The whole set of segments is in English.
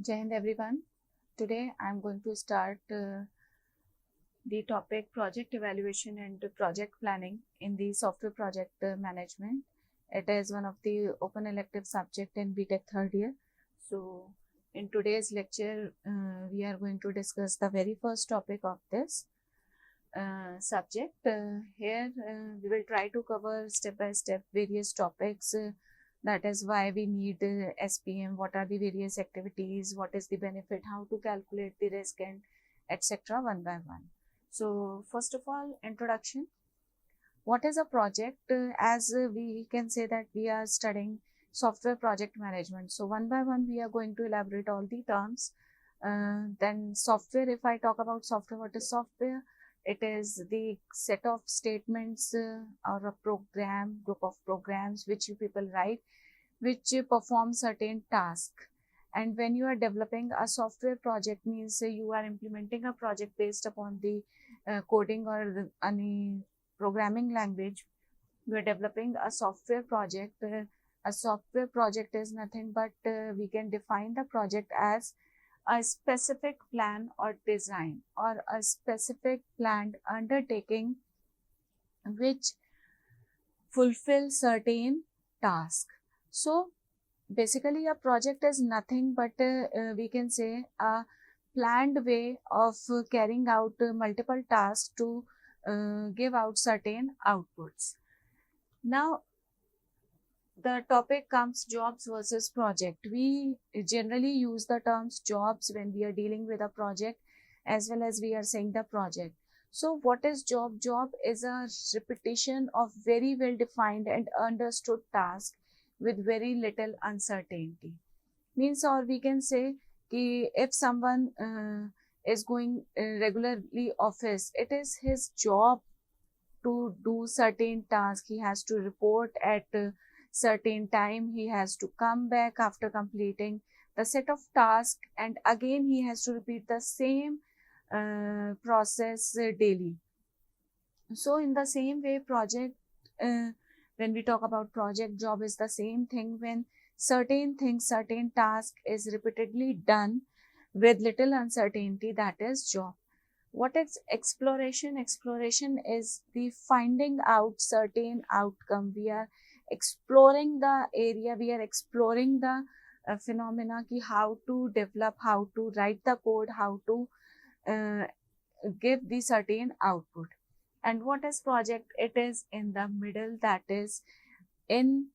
Jai Hind everyone. Today I am going to start the topic project evaluation and project planning in the software project management. It is one of the open elective subject in BTech third year. So in today's lecture, we are going to discuss the very first topic of this subject. Here we will try to cover step by step various topics. That is why we need SPM, what are the various activities, what is the benefit, how to calculate the risk, and etc. one by one. So first of all, introduction. What is a project? As we can say that we are studying software project management. So one by one, we are going to elaborate all the terms. Then software, if I talk about software, what is software? It is the set of statements or a program, group of programs which you people write, which perform certain tasks. And when you are developing a software project, means you are implementing a project based upon the coding or any programming language. You are developing a software project. A software project is nothing but we can define the project as a specific plan or design or a specific planned undertaking which fulfill certain tasks. So basically a project is nothing but we can say a planned way of carrying out multiple tasks to give out certain outputs. Now the topic comes jobs versus project. We generally use the terms jobs when we are dealing with a project as well as we are saying the project. So what is job? Job is a repetition of very well defined and understood task with very little uncertainty. Means, or we can say कि if someone is going regularly office, it is his job to do certain tasks. He has to report at certain time, he has to come back after completing the set of tasks, and again he has to repeat the same process daily. So in the same way, project when we talk about project, job is the same thing. When certain things, certain task is repeatedly done with little uncertainty, that is job. What is exploration? Exploration is the finding out certain outcome. We are exploring the area, we are exploring the phenomena ki how to develop, how to write the code, how to give the certain output. And what is project? It is in the middle, that is in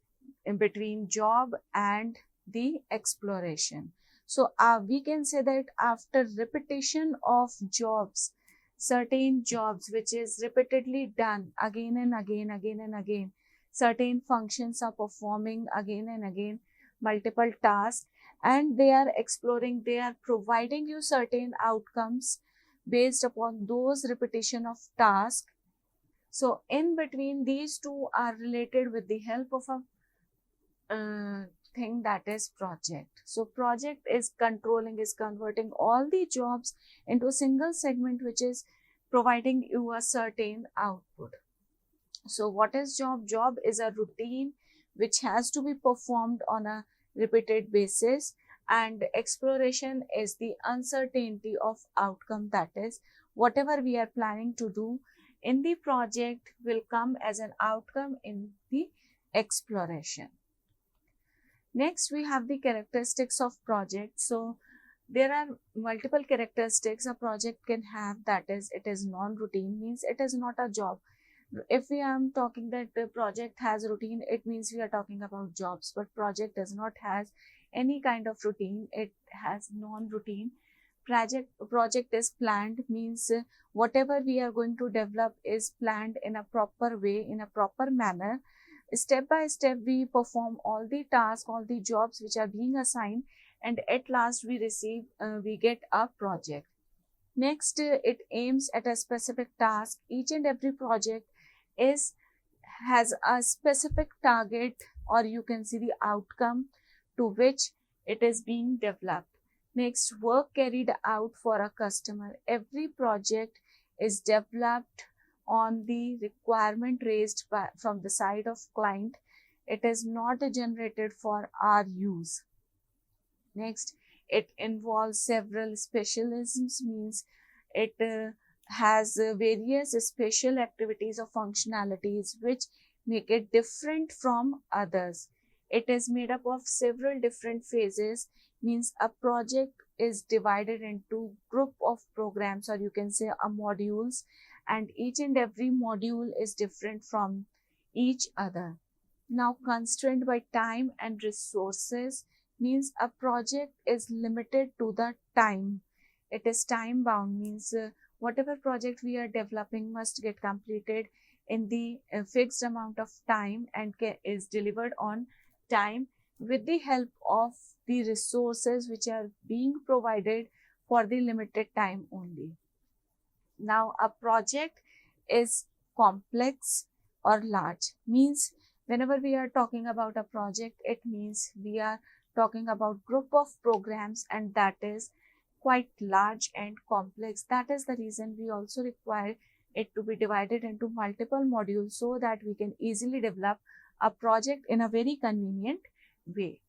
between job and the exploration. So we can say that after repetition of jobs, certain jobs which is repeatedly done again and again, certain functions are performing again and again, multiple tasks, and they are exploring, they are providing you certain outcomes based upon those repetition of tasks. So in between, these two are related with the help of a thing, that is project. So project is controlling, is converting all the jobs into a single segment which is providing you a certain output. So what is job? Job is a routine which has to be performed on a repeated basis, and exploration is the uncertainty of outcome, that is whatever we are planning to do in the project will come as an outcome in the exploration. Next, we have the characteristics of project. So there are multiple characteristics a project can have, that is it is non-routine, means it is not a job. If we are talking that the project has routine, it means we are talking about jobs, but project does not has any kind of routine, it has non-routine. Project is planned, means whatever we are going to develop is planned in a proper way, in a proper manner. Step by step we perform all the tasks, all the jobs which are being assigned, and at last we receive we get a project. Next, it aims at a specific task. Each and every project has a specific target, or you can see the outcome to which it is being developed. Next, work carried out for a customer. Every project is developed on the requirement raised from the side of client. It is not generated for our use. Next, it involves several specialisms, means it has various special activities or functionalities which make it different from others. It is made up of several different phases, means a project is divided into group of programs, or you can say a modules, and each and every module is different from each other. Now, constrained by time and resources means a project is limited to the time. It is time bound, means whatever project we are developing must get completed in the fixed amount of time and is delivered on time with the help of the resources which are being provided for the limited time only. Now, a project is complex or large, means whenever we are talking about a project, it means we are talking about group of programs, and that is quite large and complex. That is the reason we also require it to be divided into multiple modules so that we can easily develop a project in a very convenient way.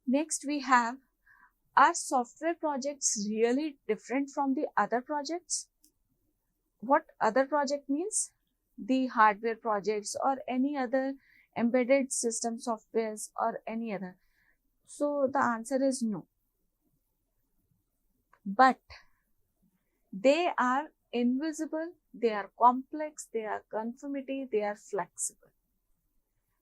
Next, we have, are software projects really different from the other projects? What other project means? The hardware projects or any other embedded system softwares or any other. So the answer is no. But they are invisible, they are complex, they are conformity, they are flexible.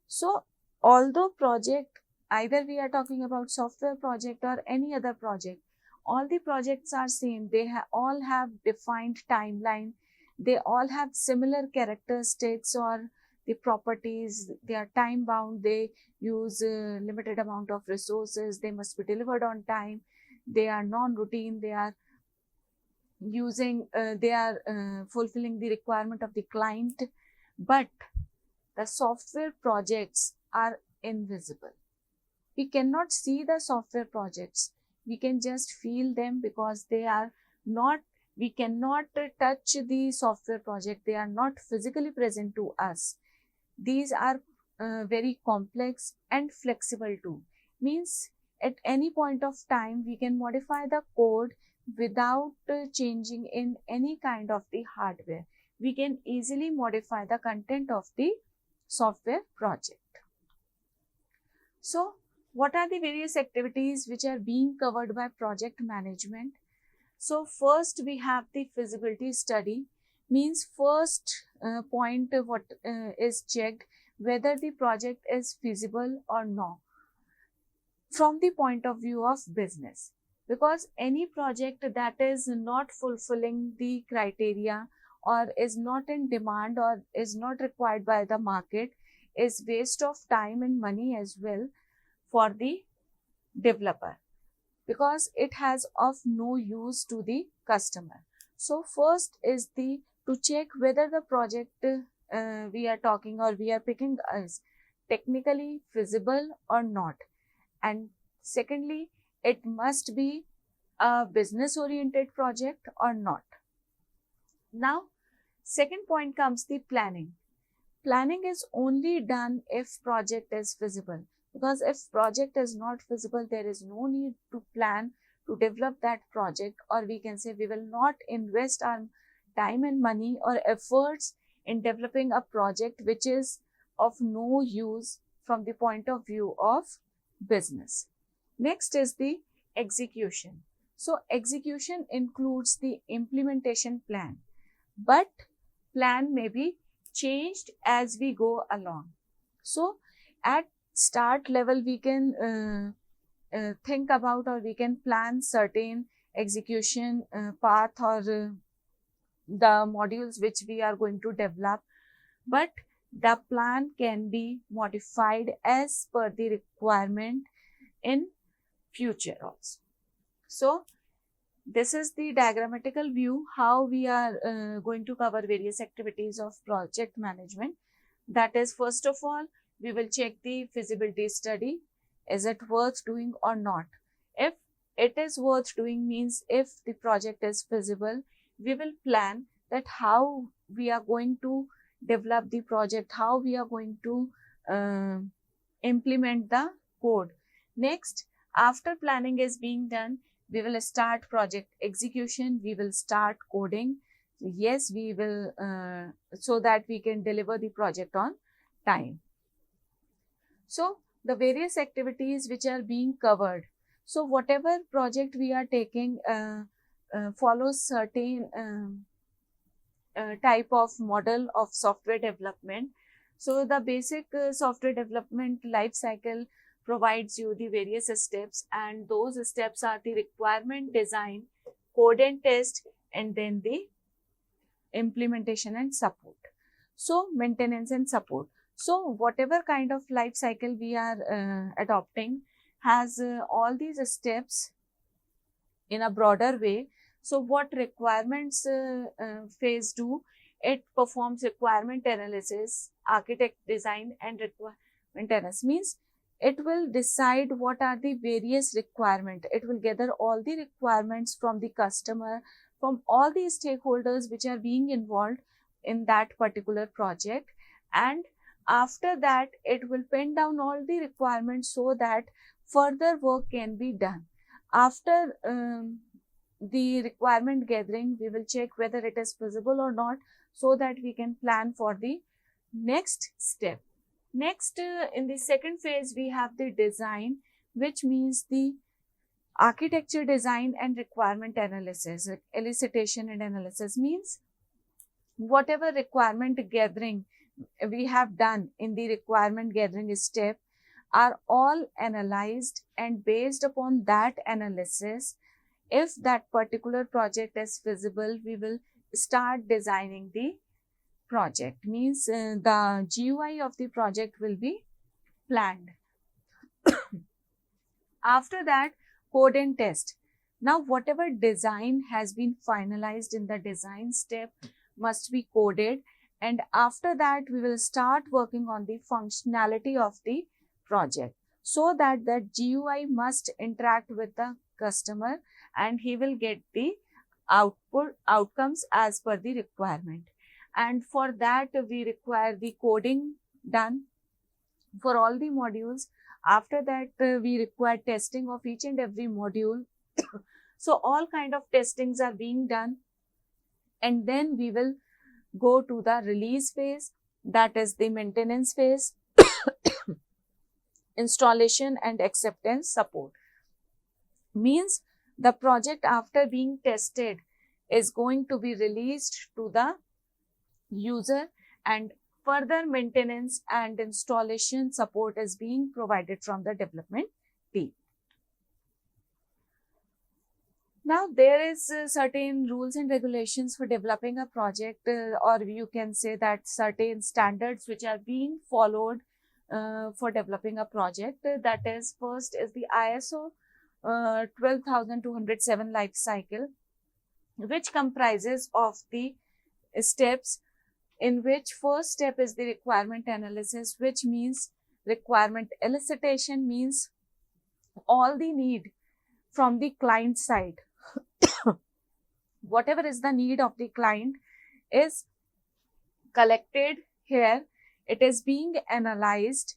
So although project, either we are talking about software project or any other project, all the projects are same. They all have defined timeline. They all have similar characteristics or the properties. They are time bound. They use a limited amount of resources. They must be delivered on time. They are non-routine. They are fulfilling the requirement of the client. But the software projects are invisible. We cannot see the software projects. We can just feel them because they are not, we cannot touch the software project. They are not physically present to us. These are very complex and flexible too. Means at any point of time, we can modify the code without changing in any kind of the hardware. We can easily modify the content of the software project. So, what are the various activities which are being covered by project management? So, first we have the feasibility study, means first point what is checked whether the project is feasible or not from the point of view of business. Because any project that is not fulfilling the criteria or is not in demand or is not required by the market is waste of time and money as well for the developer, because it has of no use to the customer. So first is to check whether the project we are talking or we are picking is technically feasible or not. And secondly, it must be a business oriented project or not. Now, second point comes the planning. Planning is only done if project is feasible, because if project is not feasible, there is no need to plan to develop that project, or we can say we will not invest our time and money or efforts in developing a project which is of no use from the point of view of business. Next is the execution. So execution includes the implementation plan, but plan may be changed as we go along. So at start level, we can think about or we can plan certain execution path or the modules which we are going to develop, but the plan can be modified as per the requirement in future also. So this is the diagrammatical view how we are going to cover various activities of project management. That is, first of all, we will check the feasibility study. Is it worth doing or not? If it is worth doing, means if the project is feasible, we will plan that how we are going to develop the project, how we are going to implement the code. Next, After planning is being done, we will start project execution, we will start coding. Yes, we will, so that we can deliver the project on time. So the various activities which are being covered. So whatever project we are taking follows certain type of model of software development. So the basic software development life cycle provides you the various steps, and those steps are the requirement, design, code and test, and then the implementation and support. So maintenance and support. So whatever kind of life cycle we are adopting has all these steps in a broader way. So what requirements phase do? It performs requirement analysis, architect design and requirement analysis. Means it will decide what are the various requirements. It will gather all the requirements from the customer, from all the stakeholders which are being involved in that particular project, and after that it will pen down all the requirements so that further work can be done. After the requirement gathering, we will check whether it is feasible or not, so that we can plan for the next step. Next, in the second phase, we have the design, which means the architecture design and requirement analysis. Elicitation and analysis means whatever requirement gathering we have done in the requirement gathering step are all analyzed, and based upon that analysis, if that particular project is feasible, we will start designing the project. Means the GUI of the project will be planned. After that, code and test. Now, whatever design has been finalized in the design step must be coded, and after that, we will start working on the functionality of the project, so that that GUI must interact with the customer and he will get the outcomes as per the requirement. And for that, we require the coding done for all the modules. After that, we require testing of each and every module. So all kind of testings are being done, and then we will go to the release phase, that is the maintenance phase, installation and acceptance support. Means the project after being tested is going to be released to the user, and further maintenance and installation support is being provided from the development team. Now, there is certain rules and regulations for developing a project, or you can say that certain standards which are being followed for developing a project. That is, first is the ISO 12207 life cycle, which comprises of the steps, in which first step is the requirement analysis, which means requirement elicitation, means all the need from the client side. Whatever is the need of the client is collected here. It is being analyzed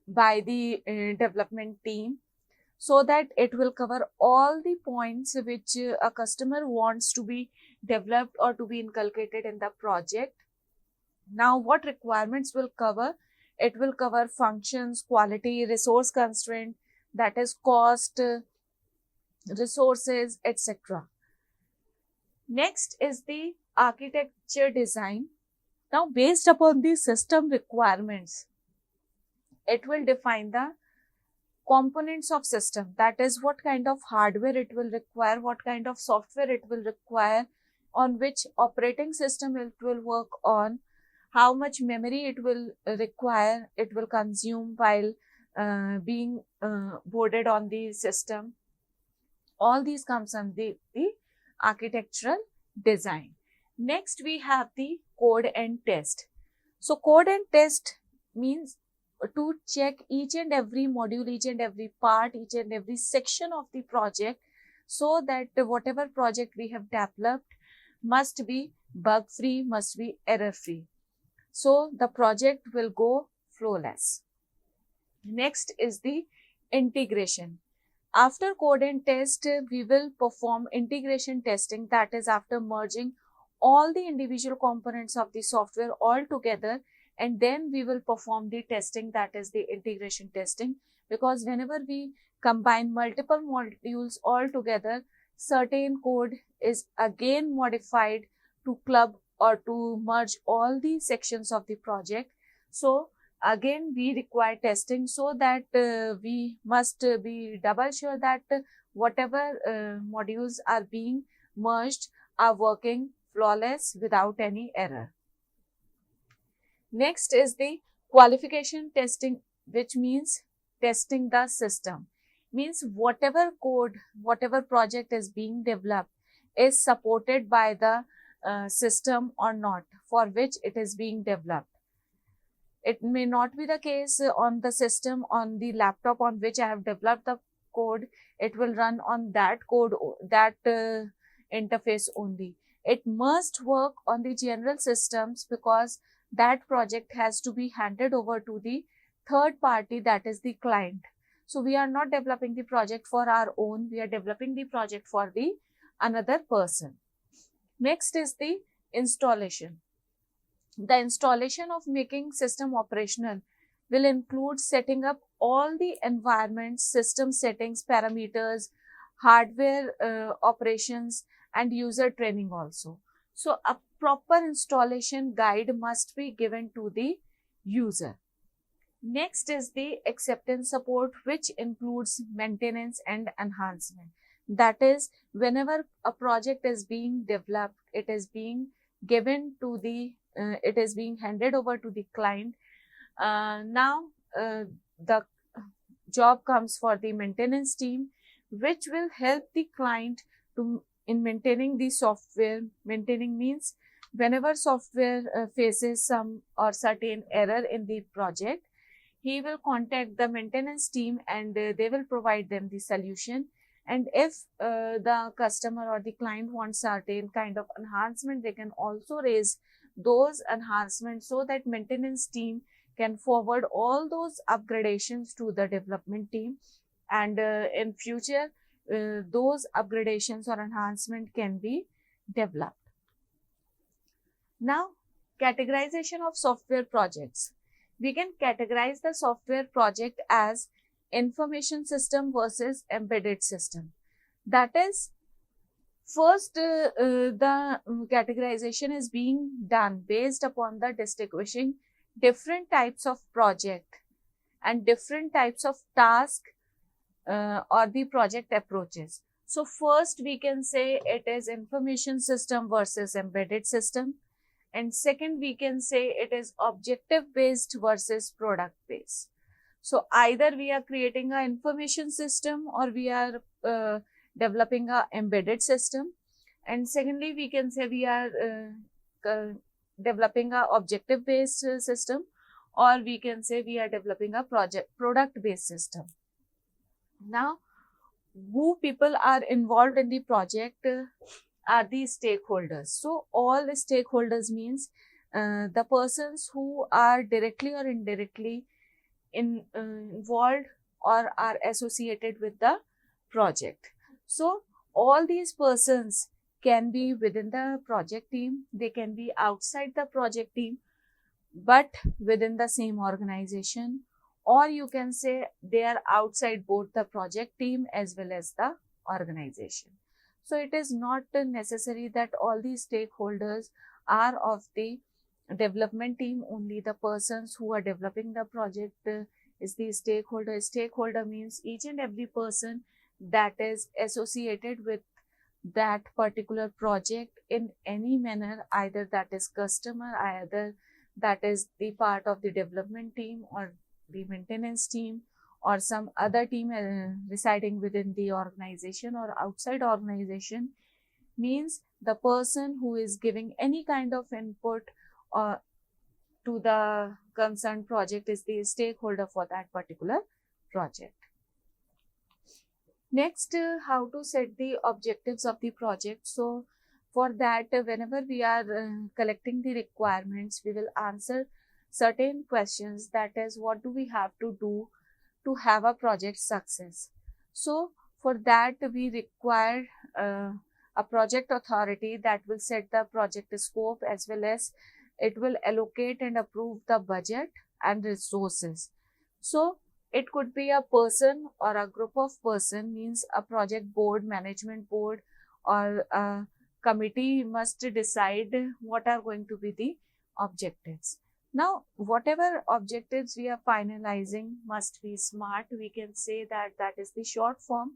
by the development team, so that it will cover all the points which a customer wants to be developed or to be inculcated in the project. Now, what requirements will cover? It will cover functions, quality, resource constraint, that is cost, resources, etc. Next is the architecture design. Now, based upon the system requirements, it will define the components of system, that is what kind of hardware it will require, what kind of software it will require, on which operating system it will work on, how much memory it will require, it will consume while being boarded on the system. All these comes on the architectural design. Next, we have the code and test. So code and test means to check each and every module, each and every part, each and every section of the project, so that whatever project we have developed must be bug free, must be error free, so the project will go flawless. Next is the integration. After code and test, we will perform integration testing, that is after merging all the individual components of the software all together, and then we will perform the testing, that is the integration testing. Because whenever we combine multiple modules all together, certain code is again modified to club or to merge all the sections of the project. So again we require testing, so that we must be double sure that whatever modules are being merged are working flawless without any error. Next is the qualification testing, which means testing the system. Means whatever code, whatever project is being developed is supported by the system or not, for which it is being developed. It may not be the case on the system, on the laptop on which I have developed the code, it will run on that code, that interface only. It must work on the general systems, because that project has to be handed over to the third party, that is the client. So we are not developing the project for our own, we are developing the project for the another person. Next is the installation. The installation of making system operational will include setting up all the environments, system settings, parameters, hardware operations, and user training also. So a proper installation guide must be given to the user. Next is the acceptance support, which includes maintenance and enhancement. That is, whenever a project is being developed, it is being given to the it is being handed over to the client. Now the job comes for the maintenance team, which will help the client to in maintaining the software. Maintaining means whenever software faces some or certain error in the project, he will contact the maintenance team and they will provide them the solution. And if the customer or the client wants certain kind of enhancement, they can also raise those enhancements, so that maintenance team can forward all those upgradations to the development team, and in future those upgradations or enhancement can be developed. Now, categorization of software projects. We can categorize the software project as information system versus embedded system. That is, first, the categorization is being done based upon the distinguishing different types of project and different types of task or the project approaches. So first we can say it is information system versus embedded system. And second, we can say it is objective based versus product based. So either we are creating an information system or we are developing a embedded system. And secondly, we can say we are developing a objective based system, or we can say we are developing a product based system. Now, who people are involved in the project are the stakeholders. So all the stakeholders means the persons who are directly or indirectly involved or are associated with the project. So all these persons can be within the project team, they can be outside the project team, but within the same organization, or you can say they are outside both the project team as well as the organization. So it is not necessary that all these stakeholders are of the development team. Only the persons who are developing the project is the stakeholder. Stakeholder means each and every person that is associated with that particular project in any manner, either that is customer, either that is the part of the development team or the maintenance team or some other team residing within the organization or outside organization, means the person who is giving any kind of input to the concerned project is the stakeholder for that particular project. Next, how to set the objectives of the project. So for that, whenever we are collecting the requirements, we will answer certain questions, that is, what do we have to do to have a project success. So for that we require a project authority that will set the project scope, as well as it will allocate and approve the budget and resources. So it could be a person or a group of person, means a project board, management board, or a committee must decide what are going to be the objectives. Now, whatever objectives we are finalizing must be SMART. We can say that that is the short form,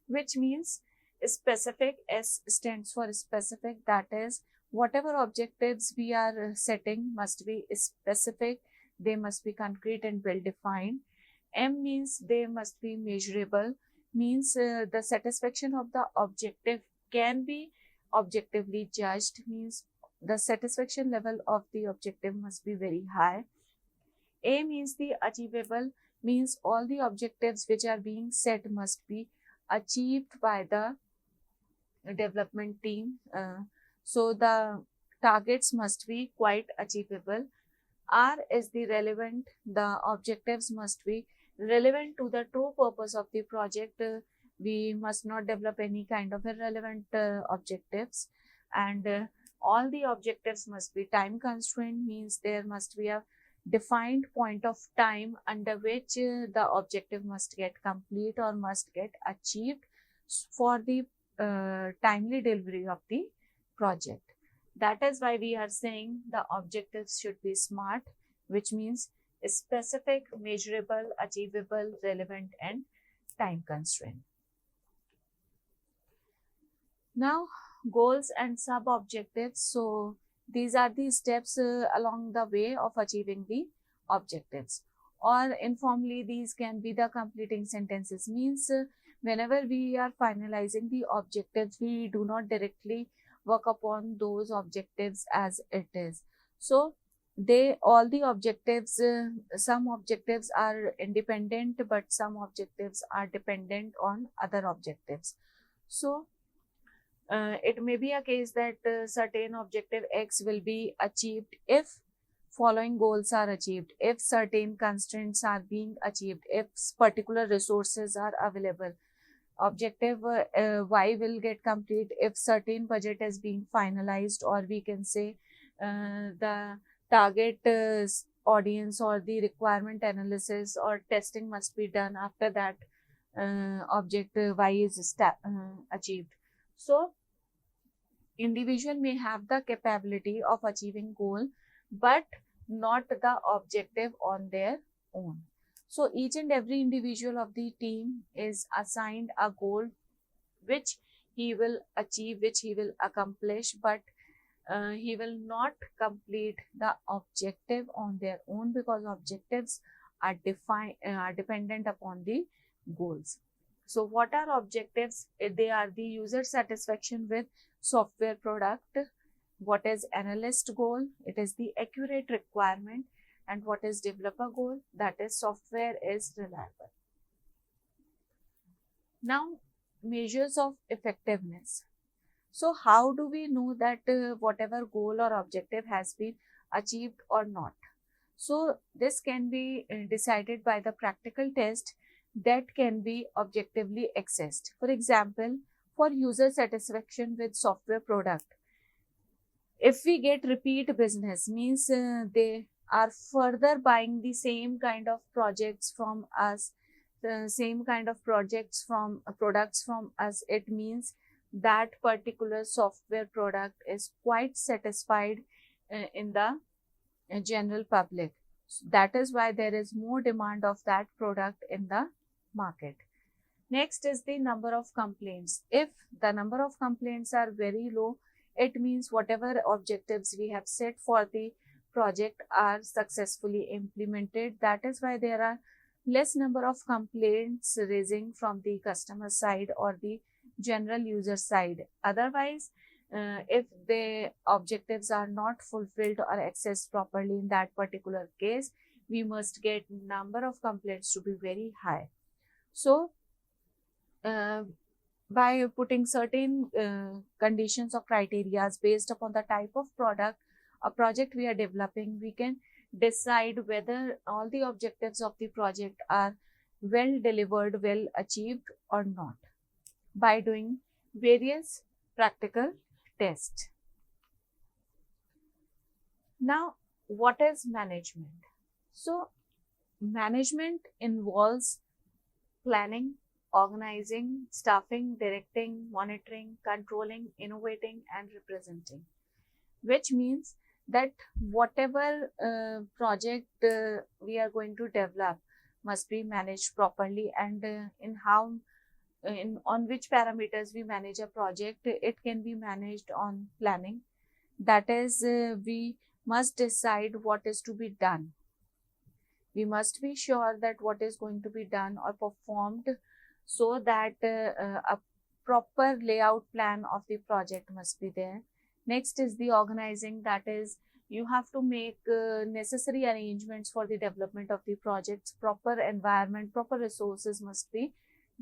which means specific. S stands for specific. That is, whatever objectives we are setting must be specific. They must be concrete and well defined. M means they must be measurable, means the satisfaction of the objective can be objectively judged, means the satisfaction level of the objective must be very high. A means the achievable, means all the objectives which are being set must be achieved by the development team. So the targets must be quite achievable. R is the relevant, the objectives must be relevant to the true purpose of the project. We must not develop any kind of irrelevant objectives, and all the objectives must be time constrained, means there must be a defined point of time under which the objective must get complete or must get achieved for the timely delivery of the project. That is why we are saying the objectives should be SMART, which means specific, measurable, achievable, relevant, and time constrained. Now, goals and sub-objectives. So these are the steps along the way of achieving the objectives, or informally these can be the completing sentences, means whenever we are finalizing the objectives, we do not directly work upon those objectives as it is. So all the objectives, some objectives are independent, but some objectives are dependent on other objectives. So it may be a case that certain objective X will be achieved if following goals are achieved, if certain constraints are being achieved, if particular resources are available. Objective Y will get complete if certain budget is being finalized, or we can say the target audience or the requirement analysis or testing must be done. After that, objective Y is achieved. So individual may have the capability of achieving goal, but not the objective on their own. So each and every individual of the team is assigned a goal which he will achieve, which he will accomplish, but he will not complete the objective on their own, because objectives are dependent upon the goals. So what are objectives? They are the user satisfaction with software product. What is analyst goal? It is the accurate requirement. And what is developer goal? That is software is reliable. Now, measures of effectiveness. So how do we know that whatever goal or objective has been achieved or not? So this can be decided by the practical test that can be objectively accessed. For example, for user satisfaction with software product, if we get repeat business, means they are further buying the same kind of projects from us, the same kind of projects from products from us, it means that particular software product is quite satisfied in the general public. That is why there is more demand of that product in the market. Next is the number of complaints. If the number of complaints are very low, it means whatever objectives we have set for the project are successfully implemented. That is why there are less number of complaints raising from the customer side or the general user side. Otherwise, if the objectives are not fulfilled or accessed properly in that particular case, we must get number of complaints to be very high. So by putting certain conditions or criteria based upon the type of product or project we are developing, we can decide whether all the objectives of the project are well delivered, well achieved or not by doing various practical tests. Now, what is management? So, management involves planning, organizing, staffing, directing, monitoring, controlling, innovating, and representing, which means that whatever project we are going to develop must be managed properly, and in on which parameters we manage a project. It can be managed on planning, that is, we must decide what is to be done. We must be sure that what is going to be done or performed, so that a proper layout plan of the project must be there. Next is the organizing, that is, you have to make necessary arrangements for the development of the projects. Proper environment, proper resources must be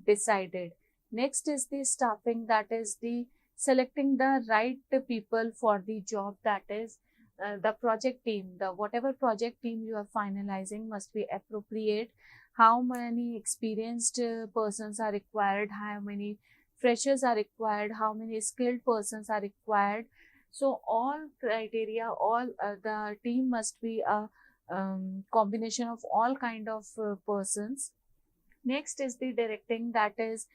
decided. Next is the staffing, that is the selecting the right people for the job, that is the project team. The whatever project team you are finalizing must be appropriate. How many experienced persons are required, how many freshers are required, how many skilled persons are required. So all criteria, all the team must be a combination of all kind of persons. Next is the directing, that is,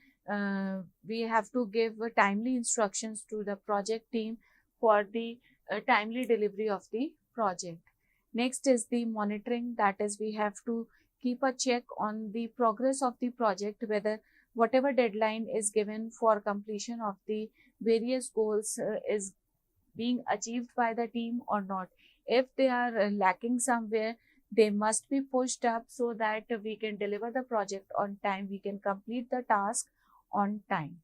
we have to give timely instructions to the project team for the timely delivery of the project. Next is the monitoring, that is, we have to keep a check on the progress of the project, whether whatever deadline is given for completion of the various goals is being achieved by the team or not. If they are lacking somewhere, they must be pushed up so that we can deliver the project on time, we can complete the task on time.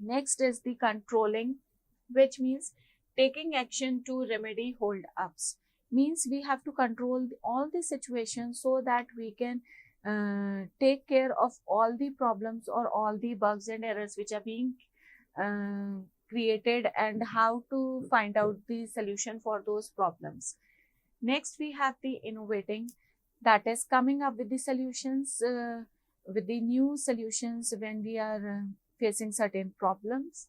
Next is the controlling, which means taking action to remedy hold ups. Means we have to control all the situations so that we can take care of all the problems or all the bugs and errors which are being created, and how to find out the solution for those problems. Next, we have the innovating, that is coming up with the solutions, with the new solutions when we are facing certain problems.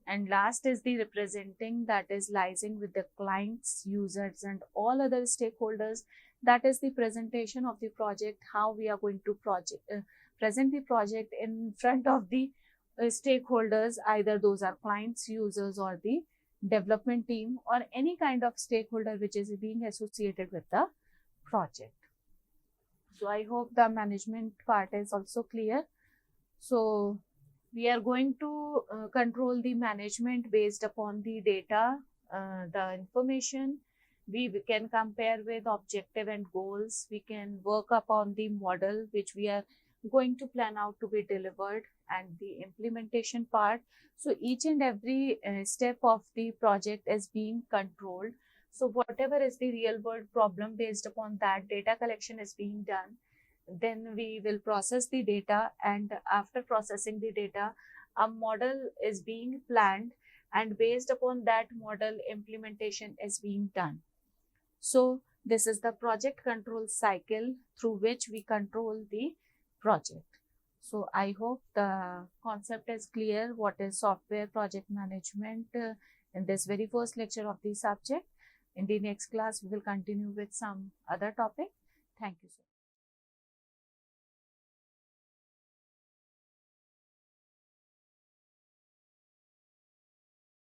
And last is the representing, that is liaising with the clients, users, and all other stakeholders. That is the presentation of the project, how we are going to present the project in front of the stakeholders, either those are clients, users, or the development team, or any kind of stakeholder which is being associated with the project. So I hope the management part is also clear. So we are going to control the management based upon the data, the information. We can compare with objective and goals. We can work upon the model which we are going to plan out to be delivered, and the implementation part. So each and every step of the project is being controlled. So whatever is the real world problem, based upon that data collection is being done. Then we will process the data, and after processing the data, a model is being planned, and based upon that model, implementation is being done. So this is the project control cycle through which we control the project. So I hope the concept is clear, what is software project management, in this very first lecture of the subject. In the next class, we will continue with some other topic. Thank you so much.